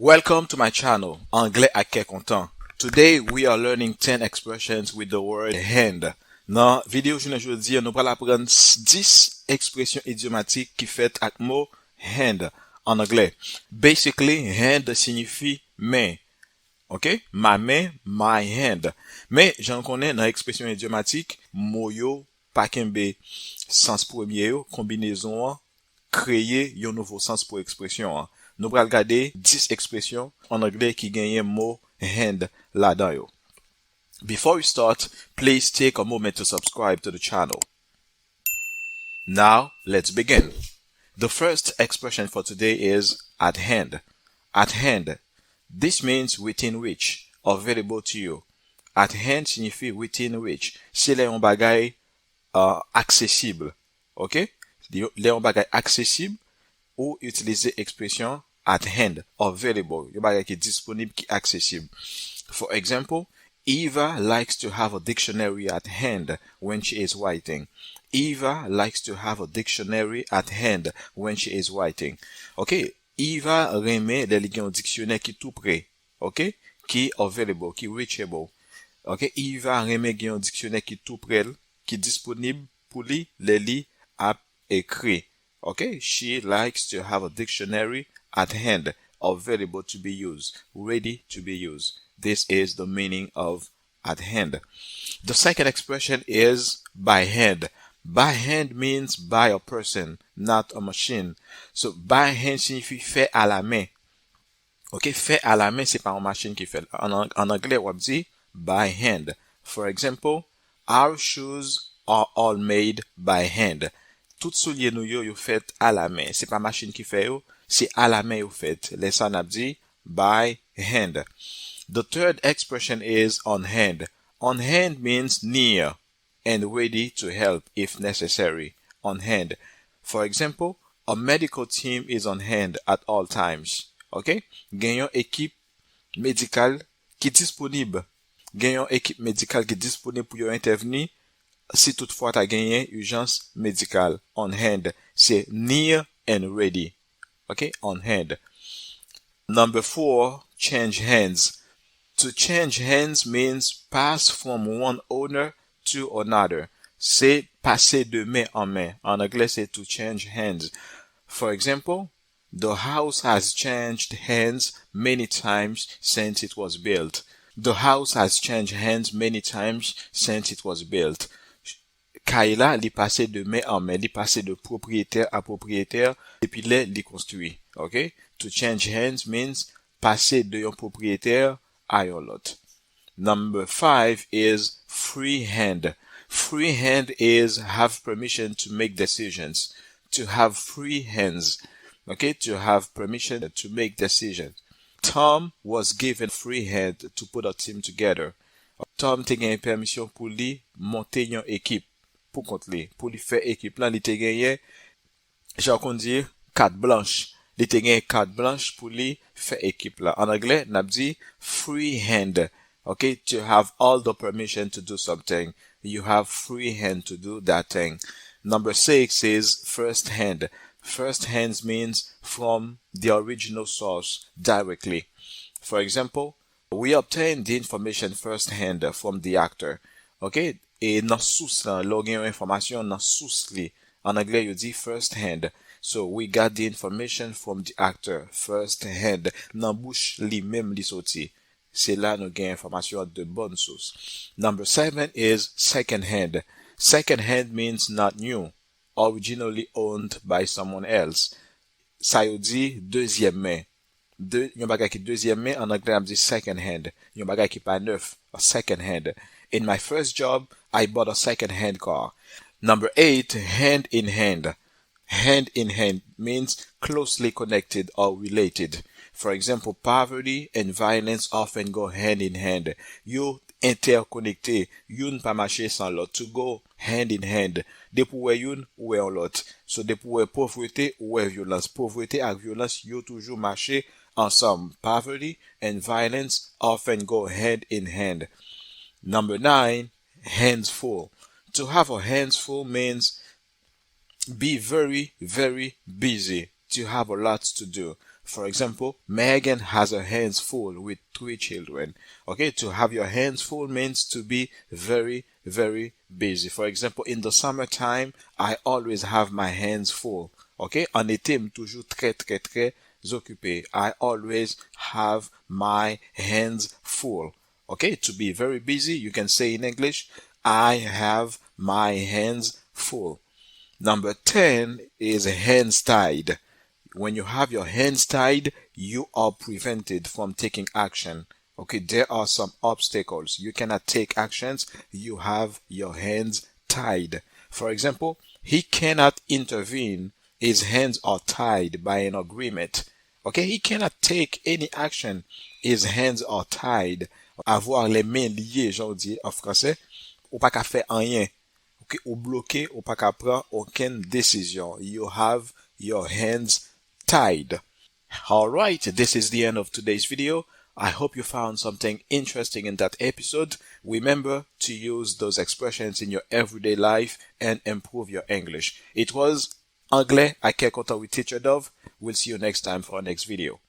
Welcome to my channel, Anglais à quel content. Today we are learning 10 expressions with the word hand. Dans vidéo aujourd'hui, nous allons apprendre 10 expressions idiomatiques qui fait avec mot hand en anglais. Basically, hand signifie main. OK? Ma main, my hand. Mais j'en connais dans expression idiomatique, mot yo pa kembe sens premier yo, combinaison créer un nouveau sens pour expression. Nous allons regarder 10 expressions en anglais qui gagnent mot hand là-dedans yo. Before we start, please take a moment to subscribe to the channel. Now, let's begin. The first expression for today is at hand. At hand. This means within reach, available to you. At hand signifie within reach. C'est les bagay accessible. OK? Les bagay accessible ou utiliser expression at hand, available. Les bagay qui est disponible, qui est accessible. For example, Eva likes to have a dictionary at hand when she is writing. Eva likes to have a dictionary at hand when she is writing. OK? Eva remet les liens au dictionnaire qui tout près. OK? Qui available, qui reachable. OK? Eva remet un dictionnaire qui tout près, qui disponible pour les li à écrit. OK? She likes to have a dictionary at hand, available to be used, ready to be used. This is the meaning of at hand. The second expression is by hand. By hand means by a person, not a machine. So, by hand signifie fait à la main. OK? Fait à la main, c'est pas une machine qui fait. En anglais, on dit by hand. For example, our shoes are all made by hand. Tout soulier nou yo fait à la main. C'est pas machine qui fait yo, c'est à la main yo fait. Les ça n'a dit by hand. The third expression is on hand. On hand means near and ready to help if necessary. On hand. For example, a medical team is on hand at all times. OK? Genyon équipe médicale qui disponible. Genyon équipe médicale qui disponible pour yo intervenir si toutefois t'as gagné urgence médicale. On hand. C'est near and ready. OK? On hand. Number 4, change hands. To change hands means pass from one owner to another. C'est passer de main en main. En anglais, c'est to change hands. For example, the house has changed hands many times since it was built. The house has changed hands many times since it was built. Kaila li passe de main en main, li passe de propriétaire à propriétaire depuis li construit. Okay? To change hands means passer de un propriétaire à un lot. Number 5 is free hand. Free hand is have permission to make decisions. To have free hands. Okay? To have permission to make decisions. Tom was given free hand to put a team together. Tom te gen permission pour li monter une équipe. Pour compte li, pour li faire équipe là, li te gagné, j'en qu'on dire carte blanche. Li te gagné carte blanche pour li faire équipe là. En anglais, n'a dit free hand. Okay, to have all the permission to do something. You have free hand to do that thing. Number 6 is first hand. First hand means from the original source directly. For example, we obtain the information first hand from the actor. Okay? Et nan source là, lò gen yon information nan source li. En anglais, you dit first hand. So, we got the information from the actor first hand. Nan bouche li même li soti. C'est là nous gen information de bonne source. Number 7 is second hand. Second hand means not new. Originally owned by someone else. Ça yo dit deuxième main. Yon bagay ki deuxième main, en anglais, on dit second hand. Yon bagay ki pa neuf, a second hand. In my first job, I bought a second-hand car. Number 8, hand in hand. Hand in hand means closely connected or related. For example, poverty and violence often go hand in hand. You interconnecté, youn pa marcher sans l'autre. To go hand in hand. De pou wè youn, ou wè an l'autre. So de pou wè pauvreté, ou wè violence. Pauvreté ak violence, yo toujours marcher ensemble. Poverty and violence often go hand in hand. Number 9, hands full. To have a hands full means be very, very busy. To have a lot to do. For example, Megan has her hands full with 3 children. Okay, to have your hands full means to be very, very busy. For example, in the summertime, I always have my hands full. Okay, en été, toujours très, très, très occupé. I always have my hands full. Okay, to be very busy, you can say in English, I have my hands full. Number 10 is hands tied. When you have your hands tied, you are prevented from taking action. Okay, there are some obstacles. You cannot take actions. You have your hands tied. For example, he cannot intervene. His hands are tied by an agreement. Okay, he cannot take any action. His hands are tied. Avoir les mains liées, j'en dis en français, ou pas qu'à faire rien. Okay, ou bloqué, ou pas qu'à prendre aucune décision. You have your hands tied. Alright, this is the end of today's video. I hope you found something interesting in that episode. Remember to use those expressions in your everyday life and improve your English. It was Anglais à quel content with Teacher Dove. We'll see you next time for our next video.